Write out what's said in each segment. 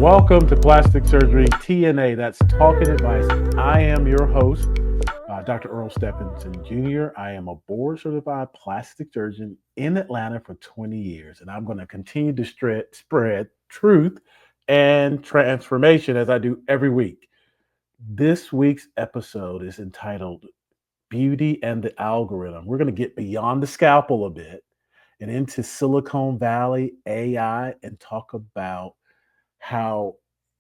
Welcome to Plastic Surgery TNA. That's Talking Advice. I am your host, Dr. Earl Stephenson Jr. I am a board certified plastic surgeon in Atlanta for 20 years, and I'm going to continue to spread truth and transformation as I do every week. This week's episode is entitled Beauty and the Algorithm. We're going to get beyond the scalpel a bit and into Silicon Valley AI and talk about how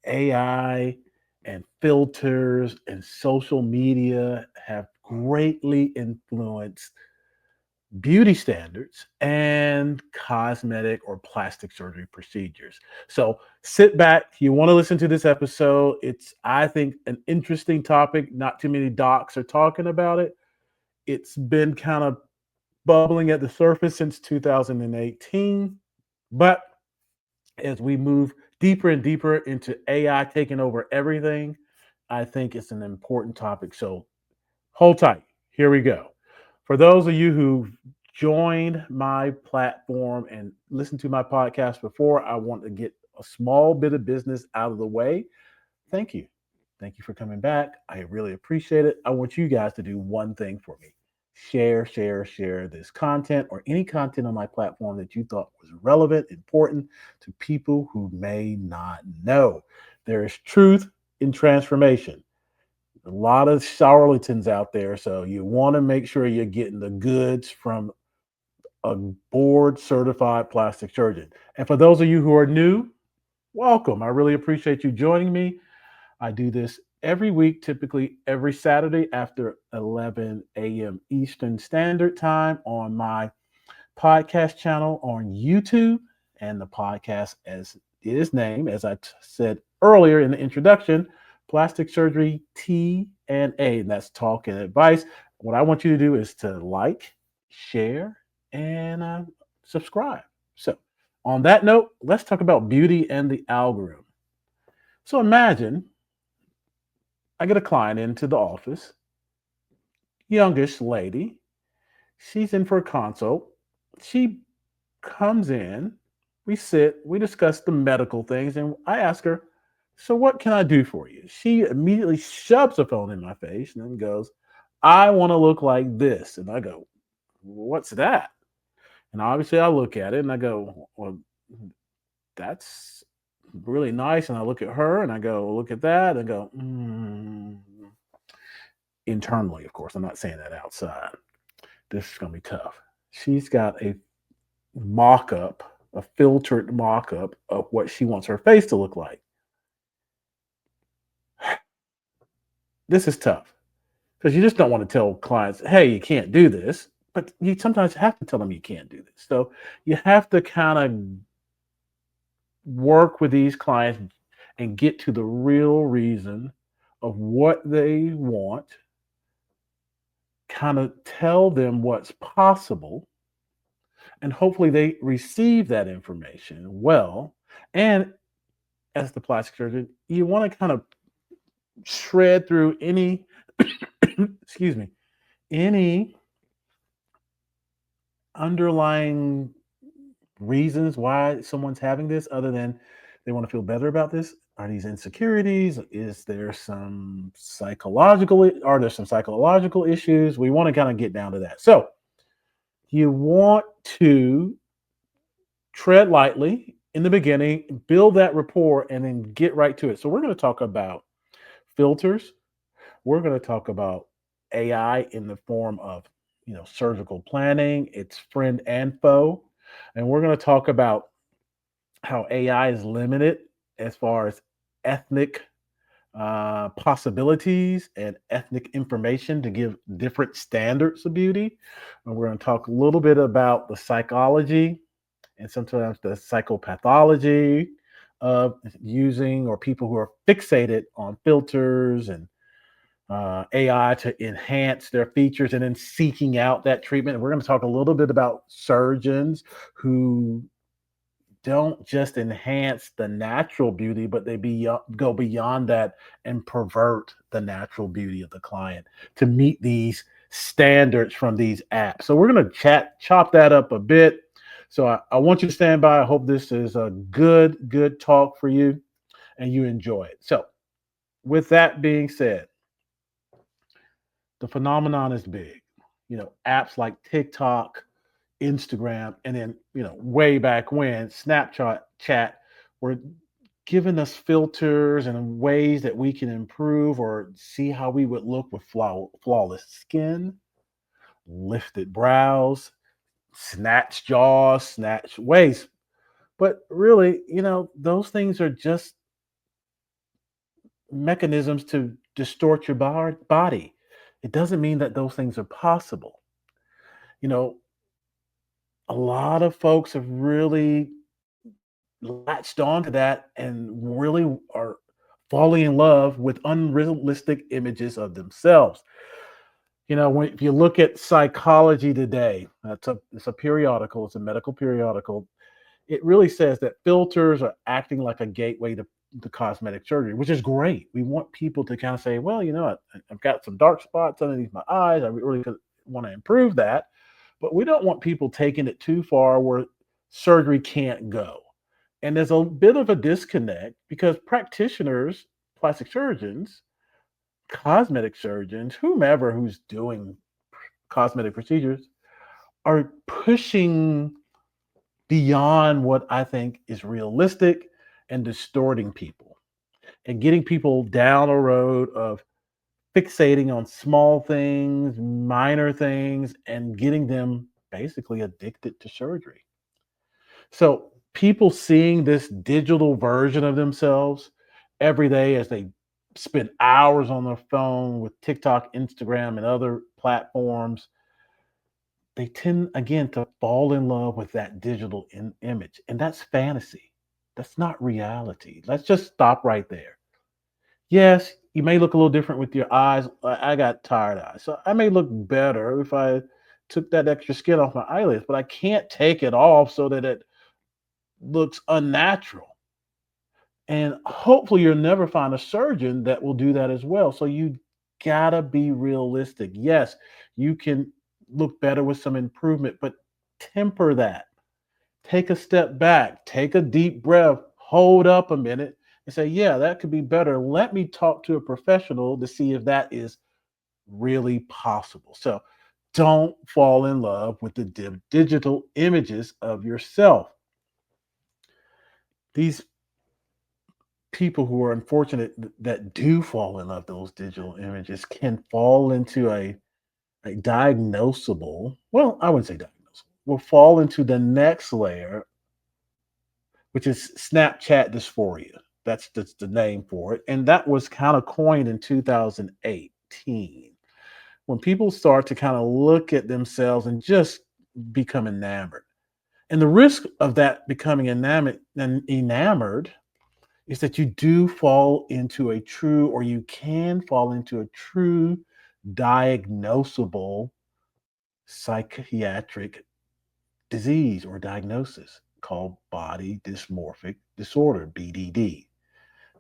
AI and filters and social media have greatly influenced beauty standards and cosmetic or plastic surgery procedures. So sit back. You want to listen to this episode. It's, I think, an interesting topic. Not too many docs are talking about it. It's been kind of bubbling at the surface since 2018. But as we move deeper and deeper into AI taking over everything, I think it's an important topic. So hold tight. Here we go. For those of you who joined my platform and listened to my podcast before, I want to get a small bit of business out of the way. Thank you. Thank you for coming back. I really appreciate it. I want you guys to do one thing for me. Share this content or any content on my platform that you thought was relevant, important to people who may not know. There is truth in transformation. A lot of charlatans out there, so you want to make sure you're getting the goods from a board certified plastic surgeon. And for those of you who are new, welcome. I really appreciate you joining me. I do this every week, typically every Saturday after 11 a.m. Eastern Standard Time on my podcast channel on YouTube. And the podcast, as it is named, as I said earlier in the introduction, Plastic Surgery T and A, and that's Talk and Advice. What I want you to do is to like, share, and subscribe. So on that note, let's talk about beauty and the algorithm. So imagine I get a client into the office, youngish lady. She's in for a consult. She comes in, we sit, we discuss the medical things, and I ask her, so what can I do for you? She immediately shoves the phone in my face and then goes, I want to look like this. And I go, what's that? And obviously I look at it and I go, well, that's really nice. And I look at her and I go, look at that. And I go, internally, of course, I'm not saying that outside. This is going to be tough. She's got a mock-up, a filtered mock-up of what she wants her face to look like. This is tough because you just don't want to tell clients, hey, you can't do this, but you sometimes have to tell them you can't do this. So you have to kind of work with these clients and get to the real reason of what they want, kind of tell them what's possible, and hopefully they receive that information well. And as the plastic surgeon, you want to kind of shred through any, excuse me, any underlying reasons why someone's having this other than they want to feel better about this. Are these insecurities? Are there some psychological issues? We want to kind of get down to that. So you want to tread lightly in the beginning, build that rapport, and then get right to it. So we're going to talk about filters. We're going to talk about AI in the form of, surgical planning, its friend and foe. And we're going to talk about how AI is limited as far as ethnic possibilities and ethnic information to give different standards of beauty. And we're going to talk a little bit about the psychology and sometimes the psychopathology of using or people who are fixated on filters and AI to enhance their features and then seeking out that treatment. And we're going to talk a little bit about surgeons who don't just enhance the natural beauty, but they go beyond that and pervert the natural beauty of the client to meet these standards from these apps. So we're going to chop that up a bit. So I want you to stand by. I hope this is a good talk for you. and you enjoy it. So, with that being said, the phenomenon is big. Apps like TikTok, Instagram, and then, way back when, Snapchat chat were giving us filters and ways that we can improve or see how we would look with flawless skin, lifted brows, snatched jaws, snatched waist. But really, those things are just mechanisms to distort your body. It doesn't mean that those things are possible. You know, a lot of folks have really latched on to that and really are falling in love with unrealistic images of themselves. If you look at psychology today, it's a periodical, it's a medical periodical. It really says that filters are acting like a gateway to cosmetic surgery, which is great. We want people to kind of say, well, I've got some dark spots underneath my eyes. I really want to improve that. But we don't want people taking it too far where surgery can't go. And there's a bit of a disconnect because practitioners, plastic surgeons, cosmetic surgeons, whomever who's doing cosmetic procedures, are pushing beyond what I think is realistic and distorting people and getting people down a road of fixating on small things, minor things, and getting them basically addicted to surgery. So people seeing this digital version of themselves every day as they spend hours on their phone with TikTok, Instagram, and other platforms, they tend again to fall in love with that digital image. And that's fantasy. That's not reality. Let's just stop right there. Yes, you may look a little different with your eyes. I got tired eyes. So I may look better if I took that extra skin off my eyelids, but I can't take it off so that it looks unnatural. And hopefully you'll never find a surgeon that will do that as well. So you gotta be realistic. Yes, you can look better with some improvement, but temper that. Take a step back, take a deep breath, hold up a minute, and say, yeah, that could be better. Let me talk to a professional to see if that is really possible. So don't fall in love with the digital images of yourself. These people who are unfortunate that do fall in love with those digital images can fall into a diagnosable, well, I wouldn't say diagnosable, will fall into the next layer, which is Snapchat dysphoria. That's the name for it. And that was kind of coined in 2018 when people start to kind of look at themselves and just become enamored. And the risk of that becoming enamored is that you do fall into a true, or you can fall into a true diagnosable psychiatric disease or diagnosis called body dysmorphic disorder, BDD.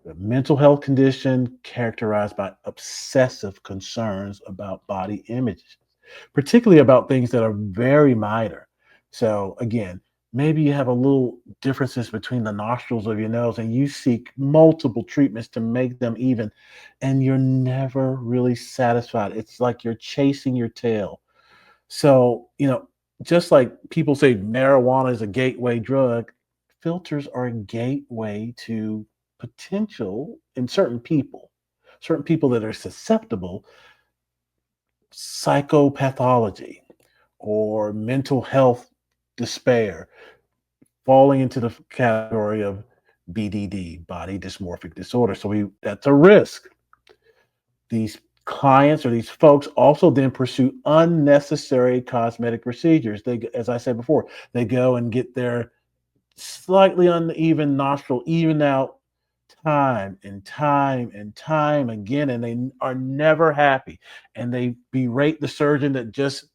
A mental health condition characterized by obsessive concerns about body images, particularly about things that are very minor. So, again, maybe you have a little differences between the nostrils of your nose and you seek multiple treatments to make them even, and you're never really satisfied. It's like you're chasing your tail. So, just like people say marijuana is a gateway drug, filters are a gateway to potential in certain people that are susceptible, psychopathology or mental health despair, falling into the category of BDD, body dysmorphic disorder. So that's a risk. These clients or these folks also then pursue unnecessary cosmetic procedures. As I said before, they go and get their slightly uneven nostril even out time and time and time again, and they are never happy. And they berate the surgeon that just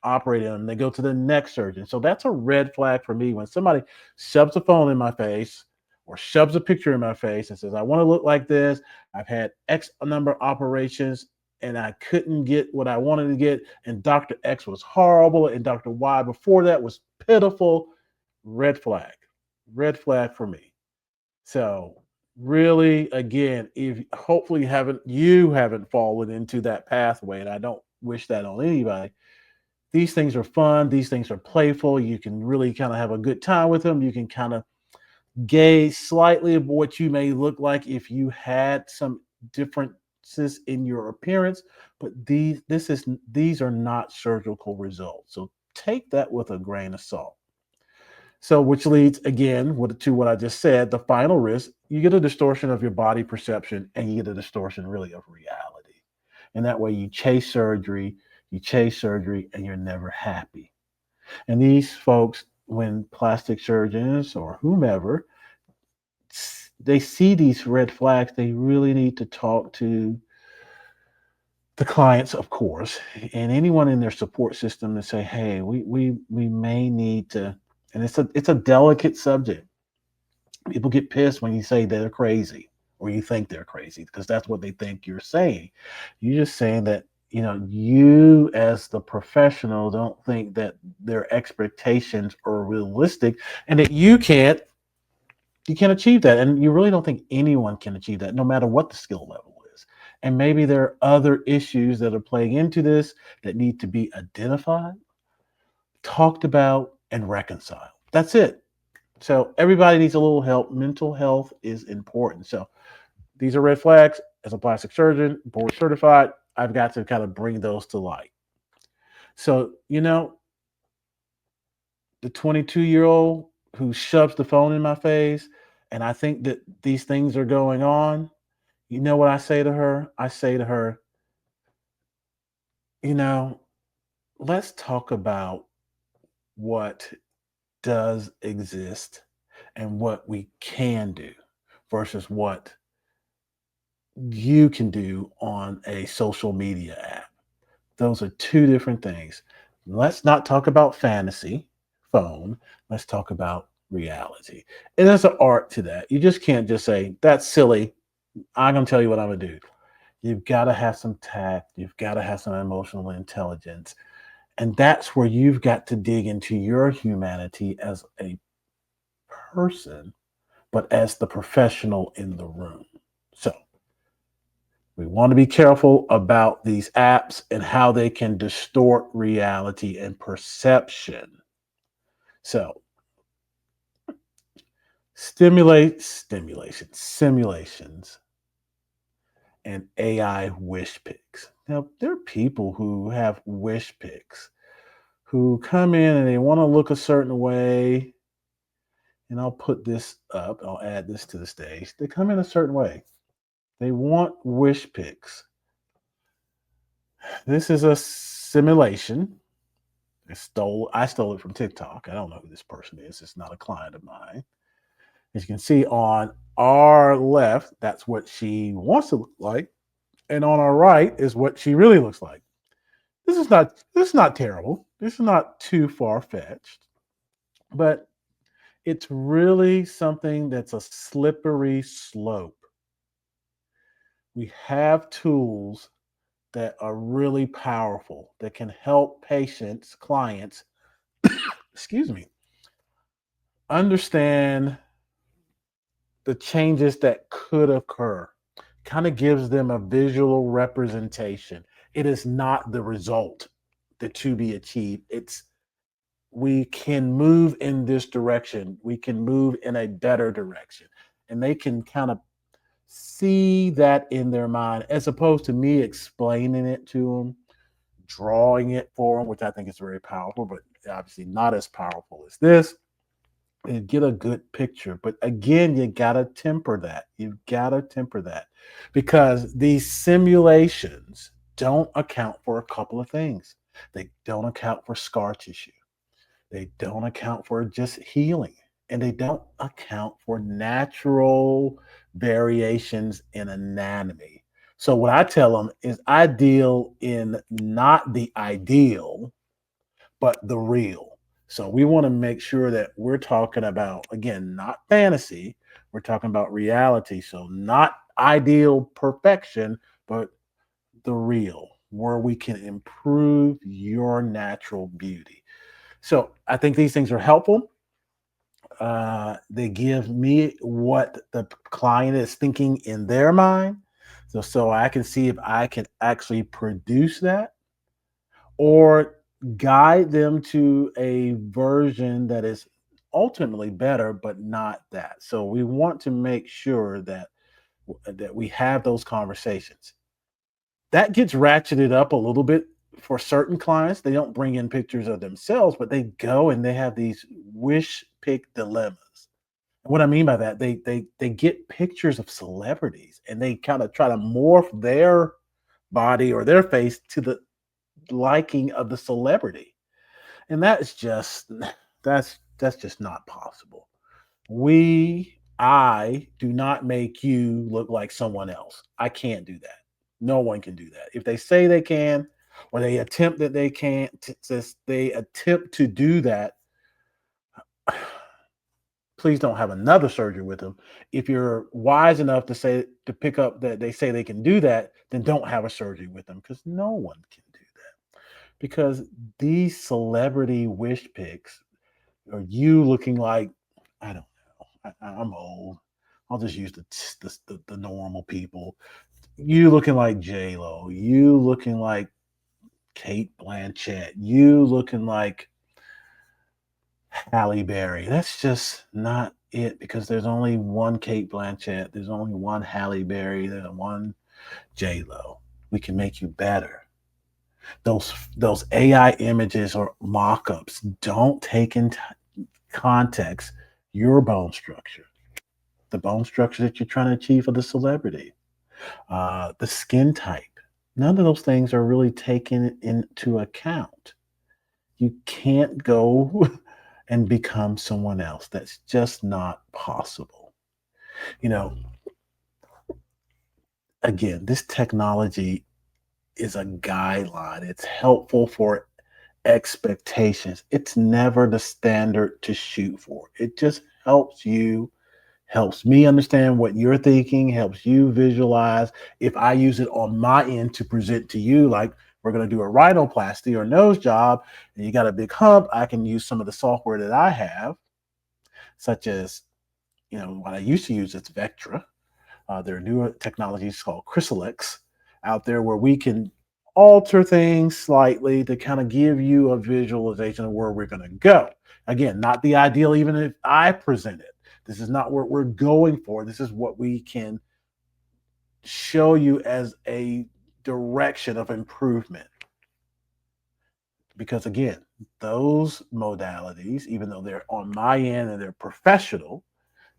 operated on them. They go to the next surgeon. So that's a red flag for me when somebody shoves a phone in my face or shoves a picture in my face and says, I want to look like this. I've had X number of operations and I couldn't get what I wanted to get. And Dr. X was horrible. And Dr. Y before that was pitiful. Red flag. Red flag for me. So really, again, if hopefully you haven't fallen into that pathway, and I don't wish that on anybody. These things are fun. These things are playful. You can really kind of have a good time with them. You can kind of gauge slightly of what you may look like if you had some differences in your appearance. But these are not surgical results. So take that with a grain of salt. So, which leads again to what I just said, the final risk, you get a distortion of your body perception and you get a distortion really of reality. And that way you chase surgery, and you're never happy. And these folks, when plastic surgeons or whomever, they see these red flags, they really need to talk to the clients, of course, and anyone in their support system to say, hey, we may need to, and it's a delicate subject. People get pissed when you say they're crazy or you think they're crazy because that's what they think you're saying. You're just saying that, you as the professional don't think that their expectations are realistic and that you can't achieve that. And you really don't think anyone can achieve that, no matter what the skill level is. And maybe there are other issues that are playing into this that need to be identified, talked about, and reconciled. That's it. So everybody needs a little help. Mental health is important. So these are red flags. As a plastic surgeon, board certified, I've got to kind of bring those to light. So, the 22-year-old who shoves the phone in my face, and I think that these things are going on, you know what I say to her? I say to her, you know, let's talk about what does exist and what we can do versus what you can do on a social media app. Those are two different things. Let's not talk about fantasy phone. Let's talk about reality. And there's an art to that. You just can't just say, that's silly. I'm going to tell you what I'm going to do. You've got to have some tact. You've got to have some emotional intelligence. And that's where you've got to dig into your humanity as a person, but as the professional in the room. So we want to be careful about these apps and how they can distort reality and perception. So, simulations, and AI wish pics. Now, there are people who have wish pics who come in and they want to look a certain way. And I'll put this up, I'll add this to the stage. They come in a certain way. They want wish pics. This is a simulation. I stole it from TikTok. I don't know who this person is. It's not a client of mine. As you can see on our left, that's what she wants to look like. And on our right is what she really looks like. This is not terrible. This is not too far fetched. But it's really something that's a slippery slope. We have tools that are really powerful that can help patients, clients, excuse me, understand the changes that could occur. Kind of gives them a visual representation. It is not the result that to be achieved. It's we can move in this direction. We can move in a better direction. And they can kind of see that in their mind as opposed to me explaining it to them, drawing it for them, which I think is very powerful, but obviously not as powerful as this. And get a good picture. But again, you gotta temper that. You've gotta temper that because these simulations don't account for a couple of things. They don't account for scar tissue. They don't account for just healing. And they don't account for natural variations in anatomy. So what I tell them is I deal in not the ideal, but the real. So we want to make sure that we're talking about, again, not fantasy, we're talking about reality. So not ideal perfection, but the real, where we can improve your natural beauty. So I think these things are helpful. They give me what the client is thinking in their mind, so I can see if I can actually produce that or guide them to a version that is ultimately better, but not that. So we want to make sure that we have those conversations. That gets ratcheted up a little bit for certain clients. They don't bring in pictures of themselves, but they go and they have these wish pick dilemmas. And what I mean by that, they get pictures of celebrities and they kind of try to morph their body or their face to the liking of the celebrity. And that is just that's just not possible. I do not make you look like someone else. I can't do that. No one can do that. If they say they can, or they attempt that they can't, they attempt to do that, please don't have another surgery with them. If you're wise enough to pick up that they say they can do that, then don't have a surgery with them because no one can do that. Because these celebrity wish pics or you looking like I don't know. I'm old. I'll just use the normal people. You looking like J Lo. You looking like Kate Blanchett. You looking like Halle Berry. That's just not it because there's only one Kate Blanchett. There's only one Halle Berry. There's one J Lo. We can make you better. Those AI images or mock-ups don't take into context your bone structure, the bone structure that you're trying to achieve for the celebrity, the skin type. None of those things are really taken into account. You can't go and become someone else. That's just not possible. You know, again, this technology is a guideline. It's helpful for expectations. It's never the standard to shoot for. It just helps me understand what you're thinking, helps you visualize. If I use it on my end to present to you, like we're going to do a rhinoplasty or nose job, and you got a big hump, I can use some of the software that I have, such as, what I used to use, it's Vectra. There are newer technologies called Chrysilax out there where we can alter things slightly to kind of give you a visualization of where we're going to go. Again, not the ideal, even if I present it. This is not what we're going for. This is what we can show you as a direction of improvement. Because again, those modalities, even though they're on my end and they're professional,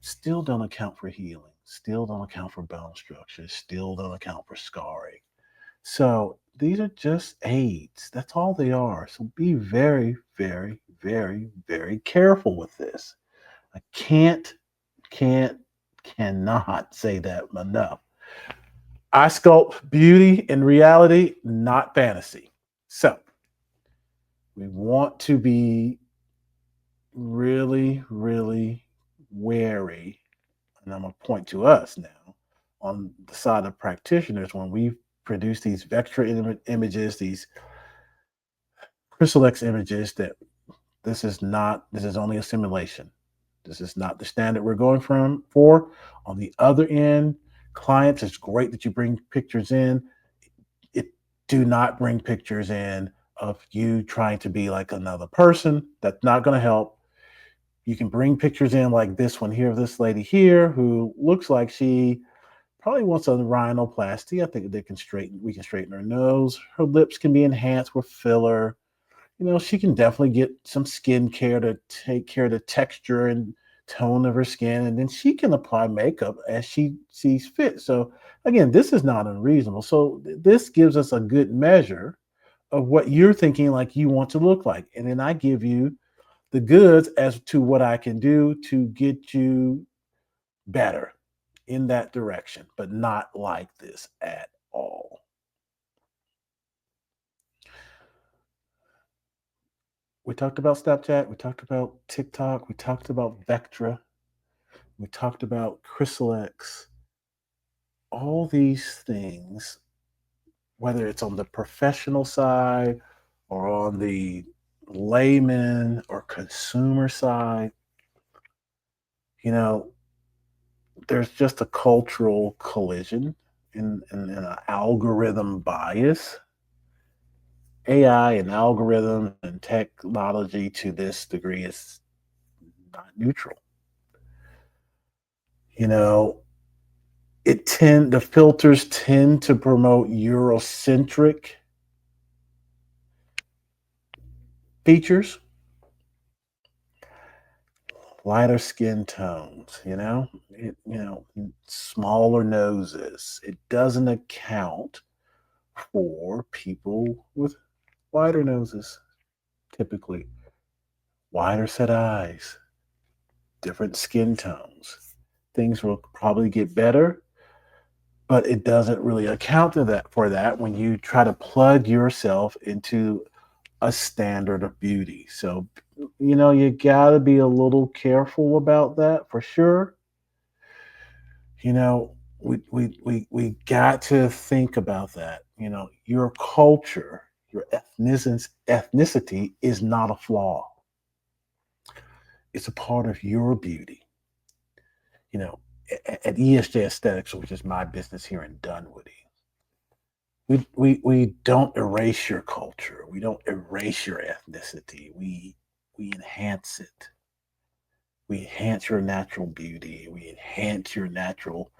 still don't account for healing, still don't account for bone structure, still don't account for scarring. So these are just aids. That's all they are. So be very, very, very, very careful with this. I can't, cannot say that enough. I sculpt beauty in reality, not fantasy. So we want to be really, really wary, and I'm going to point to us now on the side of practitioners when we produce these vector images, these Chrysilax images, that this is only a simulation. This is not the standard we're going for. On the other end, clients, it's great that you bring pictures in. It do not bring pictures in of you trying to be like another person. That's not going to help. You can bring pictures in like this one here of this lady here who looks like she probably wants a rhinoplasty. I think we can straighten her nose. Her lips can be enhanced with filler. She can definitely get some skin care to take care of the texture and tone of her skin, and then she can apply makeup as she sees fit. So again, this is not unreasonable. So this gives us a good measure of what you're thinking like you want to look like. And then I give you the goods as to what I can do to get you better in that direction, but not like this at all. We talked about Snapchat, we talked about TikTok, we talked about Vectra, we talked about Chrysilax. All these things, whether it's on the professional side or on the layman or consumer side, You know, there's just a cultural collision and an algorithm bias. AI and algorithm and technology to this degree is not neutral. You know, the filters tend to promote Eurocentric features, lighter skin tones, smaller noses. It doesn't account for people with wider noses, typically wider set eyes, different skin tones. Things will probably get better, but it doesn't really account for that when you try to plug yourself into a standard of beauty. So, you got to be a little careful about that for sure. We got to think about that. Your culture, your ethnicity is not a flaw. It's a part of your beauty. You know, at ESJ Aesthetics, which is my business here in Dunwoody, we don't erase your culture. We don't erase your ethnicity. We enhance it. We enhance your natural beauty. We enhance your natural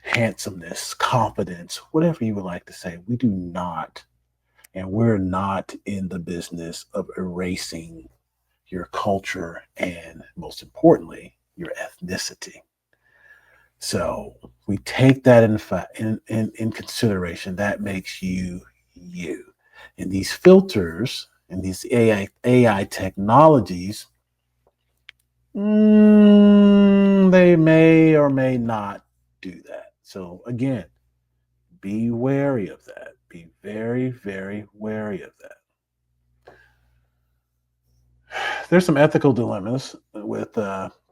handsomeness, confidence, whatever you would like to say. We do not, and we're not in the business of erasing your culture and, most importantly, your ethnicity. So we take that in consideration. That makes you you. And these filters and these AI technologies, they may or may not do that. So again, be wary of that. Be very, very wary of that. There's some ethical dilemmas with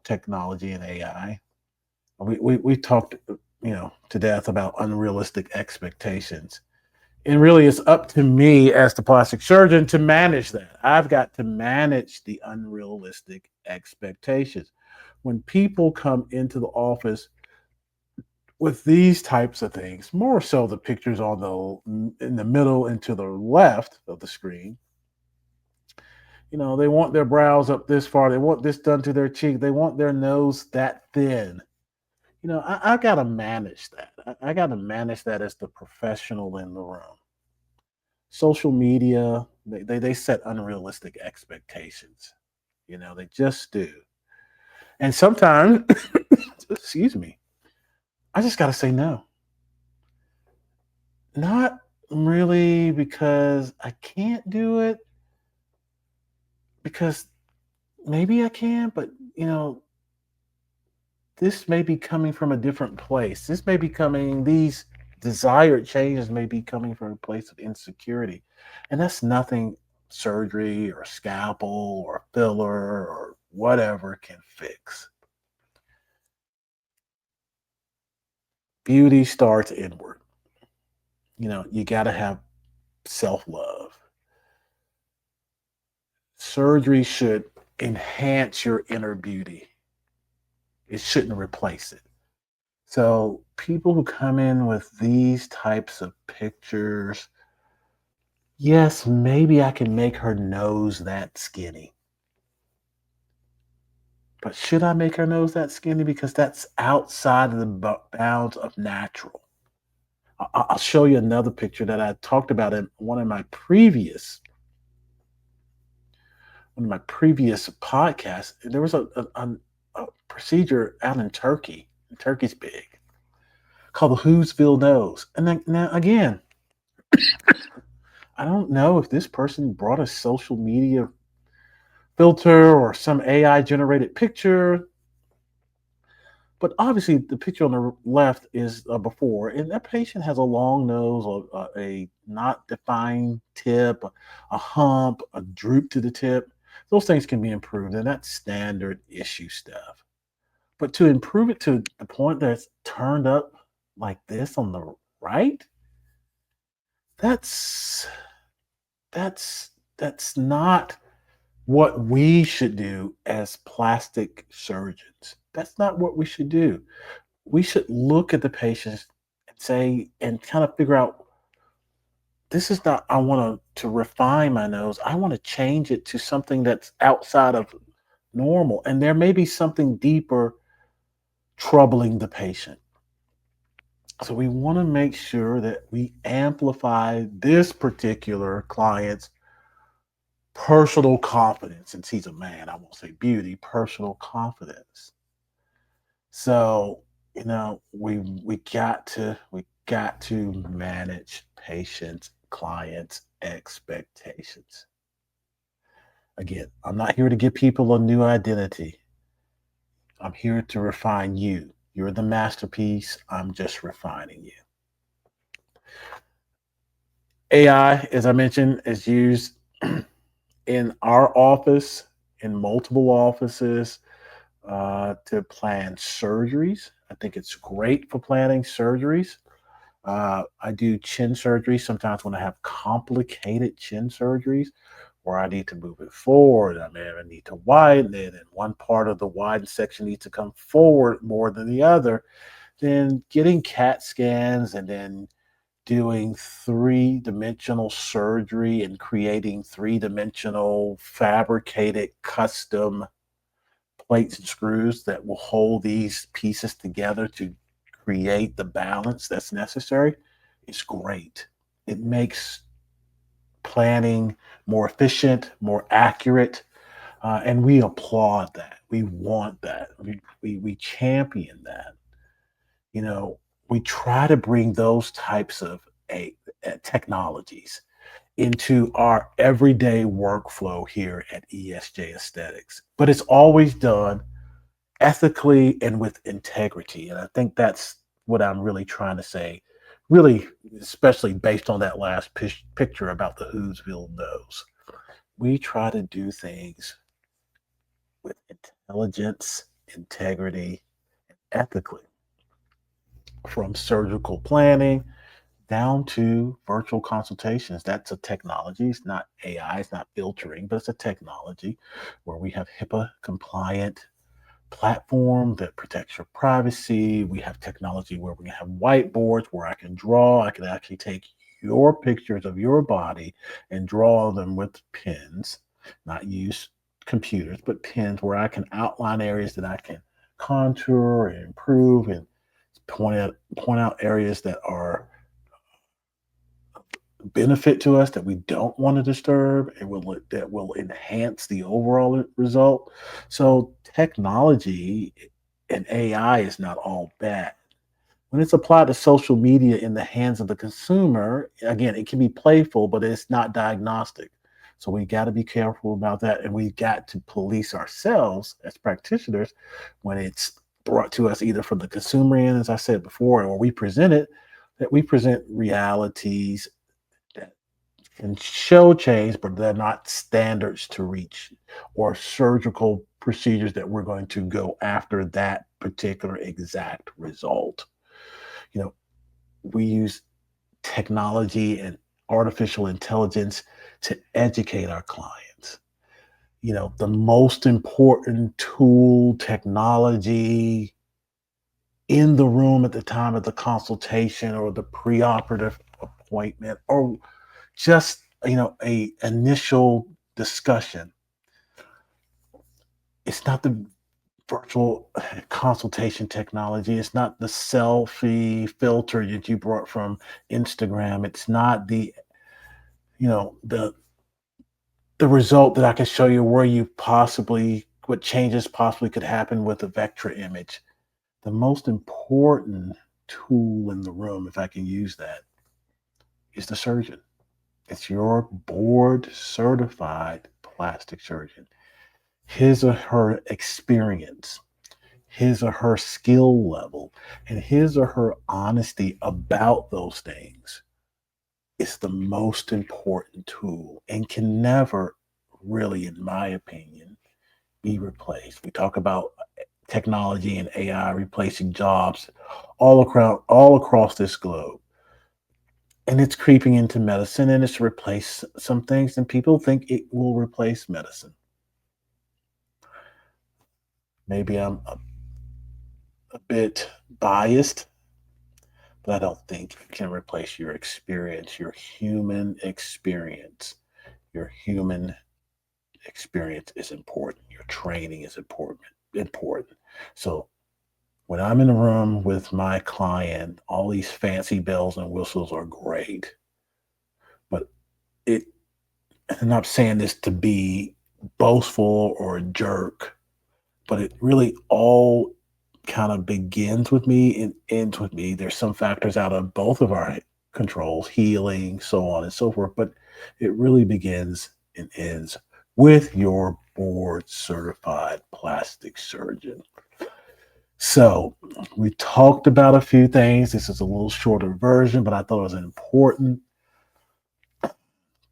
technology and AI. We talked, to death about unrealistic expectations. And really, it's up to me as the plastic surgeon to manage that. I've got to manage the unrealistic expectations. When people come into the office with these types of things, more so the pictures in the middle and to the left of the screen, they want their brows up this far, they want this done to their cheek, they want their nose that thin. I got to manage that. I got to manage that as the professional in the room. Social media, they set unrealistic expectations. They just do. And sometimes, excuse me, I just got to say no. Not really because I can't do it, because maybe I can, but, this may be coming from a different place. These desired changes may be coming from a place of insecurity. And that's nothing surgery or scalpel or filler or whatever can fix. Beauty starts inward. You got to have self love. Surgery should enhance your inner beauty, it shouldn't replace it. So people who come in with these types of pictures, yes, maybe I can make her nose that skinny. But should I make her nose that skinny? Because that's outside of the bounds of natural. I'll show you another picture that I talked about in one of my previous podcasts. There was a procedure out in Turkey. Turkey's big, called the Whoville nose. And then, now again, I don't know if this person brought a social media filter or some AI generated picture, but obviously the picture on the left is before, and that patient has a long nose, a not defined tip, a hump, a droop to the tip. Those things can be improved, and that's standard issue stuff. But to improve it to the point that it's turned up like this on the right, that's that's not what we should do as plastic surgeons. That's not what we should do. We should look at the patients and say, and kind of figure out, this is not, I want to refine my nose. I want to change it to something that's outside of normal. And there may be something deeper troubling the patient. So we want to make sure that we amplify this particular client's personal confidence. Since he's a man, I won't say beauty, personal confidence. So, we got to manage patients, clients' expectations. Again, I'm not here to give people a new identity. I'm here to refine you. You're the masterpiece. I'm just refining you. AI, as I mentioned, is used in our office, in multiple offices, to plan surgeries. I think it's great for planning surgeries. I do chin surgery sometimes when I have complicated chin surgeries where I need to move it forward. I need to widen it, and one part of the widened section needs to come forward more than the other. Then getting CAT scans and then doing three-dimensional surgery and creating three-dimensional fabricated custom plates and screws that will hold these pieces together to create the balance that's necessary is great. It makes planning more efficient, more accurate, and we applaud that. We want that. We champion that. You know, we try to bring those types of technologies into our everyday workflow here at ESJ Aesthetics, but it's always done ethically and with integrity. And I think that's what I'm really trying to say, really, especially based on that last picture about the Whoville nose. We try to do things with intelligence, integrity, ethically, from surgical planning down to virtual consultations. That's a technology. It's not AI, it's not filtering, but it's a technology where we have HIPAA compliant platform that protects your privacy. We have technology where we have whiteboards where I can draw. I can actually take your pictures of your body and draw them with pens, not use computers, but pens where I can outline areas that I can contour and improve and point out areas that are benefit to us that we don't want to disturb and that will enhance the overall result. So technology and AI is not all bad. When it's applied to social media in the hands of the consumer, again, it can be playful, but it's not diagnostic. So we got to be careful about that, and we got to police ourselves as practitioners when it's brought to us either from the consumer end, as I said before, or we present it, that we present realities that can show change, but they're not standards to reach or surgical procedures that we're going to go after that particular exact result. You know, we use technology and artificial intelligence to educate our clients. The most important tool, technology in the room at the time of the consultation or the preoperative appointment or just a initial discussion. It's not the virtual consultation technology. It's not the selfie filter that you brought from Instagram. It's not the result that I can show you where what changes possibly could happen with a Vectra image. The most important tool in the room, if I can use that, is the surgeon. It's your board certified plastic surgeon. His or her experience, his or her skill level, and his or her honesty about those things is the most important tool and can never really, in my opinion, be replaced. We talk about technology and AI replacing jobs all across this globe. And it's creeping into medicine and it's replaced some things, and people think it will replace medicine. Maybe I'm a bit biased, but I don't think it can replace your experience, your human experience. Your human experience is important. Your training is important. So when I'm in a room with my client, all these fancy bells and whistles are great, but it I'm not saying this to be boastful or a jerk, but it really all kind of begins with me and ends with me. There's some factors out of both of our controls, healing, so on and so forth, but it really begins and ends with your board certified plastic surgeon. So, we talked about a few things. This is a little shorter version, but I thought it was an important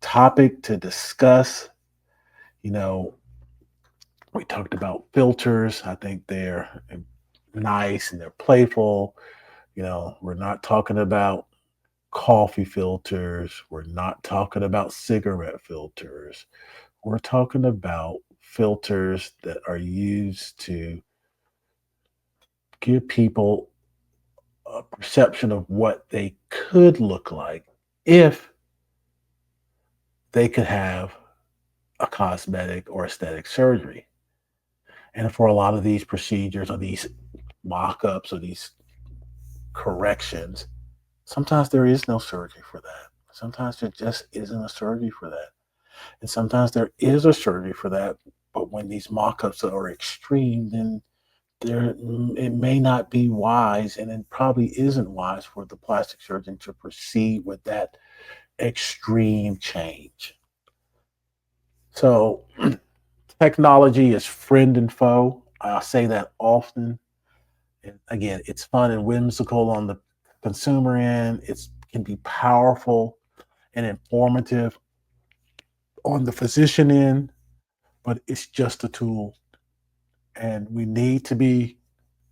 topic to discuss. You know, we talked about filters. I think they're nice and they're playful. We're not talking about coffee filters. We're not talking about cigarette filters. We're talking about filters that are used to give people a perception of what they could look like if they could have a cosmetic or aesthetic surgery. And for a lot of these procedures or these mock ups or these corrections, sometimes there is no surgery for that. Sometimes there just isn't a surgery for that. And sometimes there is a surgery for that. But when these mock ups are extreme, then it may not be wise, and it probably isn't wise for the plastic surgeon to proceed with that extreme change. So technology is friend and foe. I say that often. And again, it's fun and whimsical on the consumer end. It can be powerful and informative on the physician end, but it's just a tool. And we need to be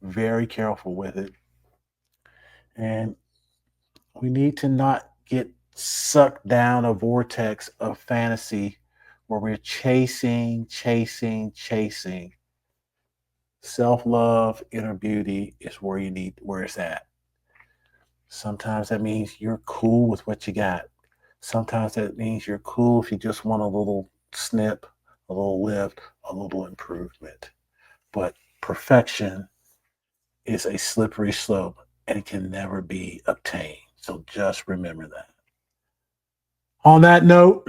very careful with it. And we need to not get sucked down a vortex of fantasy where we're chasing, chasing, chasing. Self-love, inner beauty is where it's at. Sometimes that means you're cool with what you got. Sometimes that means you're cool if you just want a little snip, a little lift, a little improvement. But perfection is a slippery slope and it can never be obtained. So just remember that. On that note,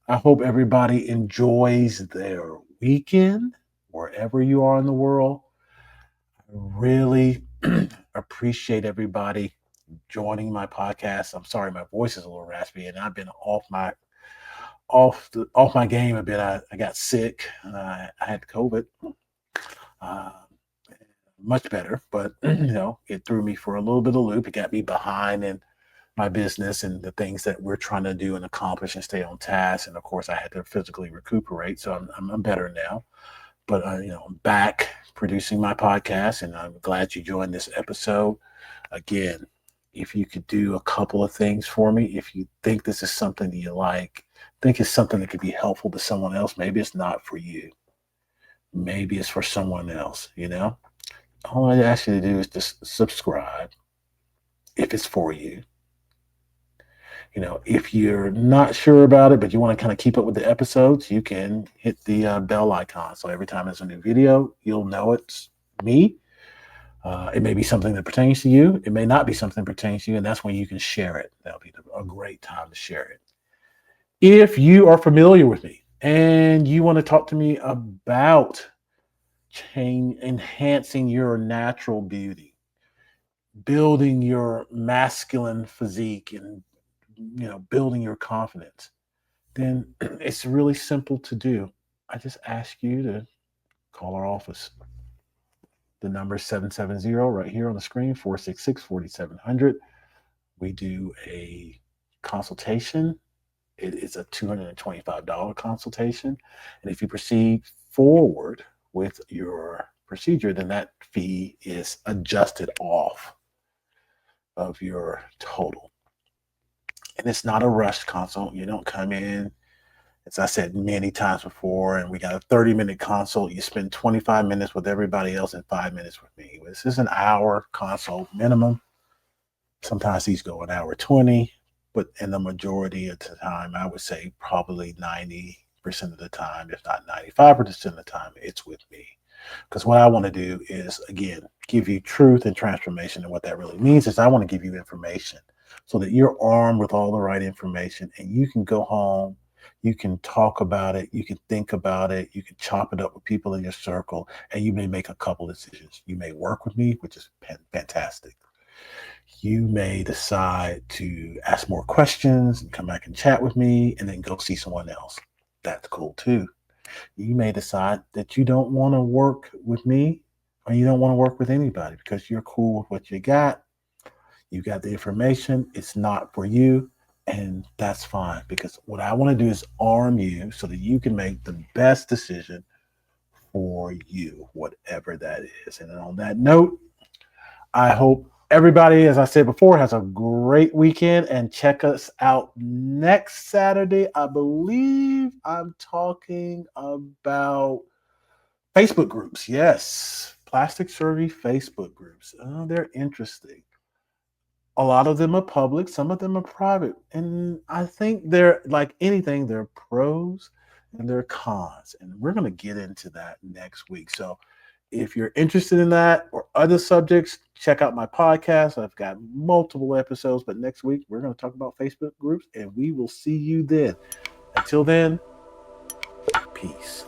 I hope everybody enjoys their weekend wherever you are in the world. I really appreciate everybody joining my podcast. I'm sorry my voice is a little raspy and I've been off my game a bit. I got sick. I had COVID. Uh, Much better, but it threw me for a little bit of loop. It got me behind in my business and the things that we're trying to do and accomplish and stay on task. And of course, I had to physically recuperate, so I'm better now. But I'm back producing my podcast, and I'm glad you joined this episode. Again, if you could do a couple of things for me, if you think this is something that you like, think it's something that could be helpful to someone else. Maybe it's not for you. Maybe it's for someone else. All I ask you to do is just subscribe if it's for you. If you're not sure about it, but you want to kind of keep up with the episodes, you can hit the bell icon. So every time there's a new video, you'll know it's me. It may be something that pertains to you. It may not be something that pertains to you, and that's when you can share it. That'll be a great time to share it. If you are familiar with me and you want to talk to me about enhancing your natural beauty, building your masculine physique, and building your confidence, then it's really simple to do. I just ask you to call our office. The number is 770 right here on the screen, 466-4700. We do a consultation. It is a $225 consultation. And if you proceed forward with your procedure, then that fee is adjusted off of your total. And it's not a rush consult. You don't come in As I said many times before, and we got a 30-minute consult. You spend 25 minutes with everybody else and 5 minutes with me. This is an hour consult minimum. Sometimes these go an hour 20, but in the majority of the time, I would say probably 90% of the time, if not 95% of the time, it's with me. Because what I want to do is, again, give you truth and transformation. And what that really means is I want to give you information so that you're armed with all the right information and you can go home. You can talk about it. You can think about it. You can chop it up with people in your circle, and you may make a couple decisions. You may work with me, which is fantastic. You may decide to ask more questions and come back and chat with me and then go see someone else. That's cool too. You may decide that you don't want to work with me or you don't want to work with anybody because you're cool with what you got. You got the information. It's not for you. And that's fine, because what I want to do is arm you so that you can make the best decision for you, whatever that is. And on that note, I hope everybody, as I said before, has a great weekend, and check us out next Saturday. I believe I'm talking about Facebook groups. Yes, plastic surgery Facebook groups. They're interesting. A lot of them are public, some of them are private. And I think they're like anything, there are pros and there are cons. And we're going to get into that next week. So if you're interested in that or other subjects, check out my podcast. I've got multiple episodes, but next week we're going to talk about Facebook groups, and we will see you then. Until then, peace.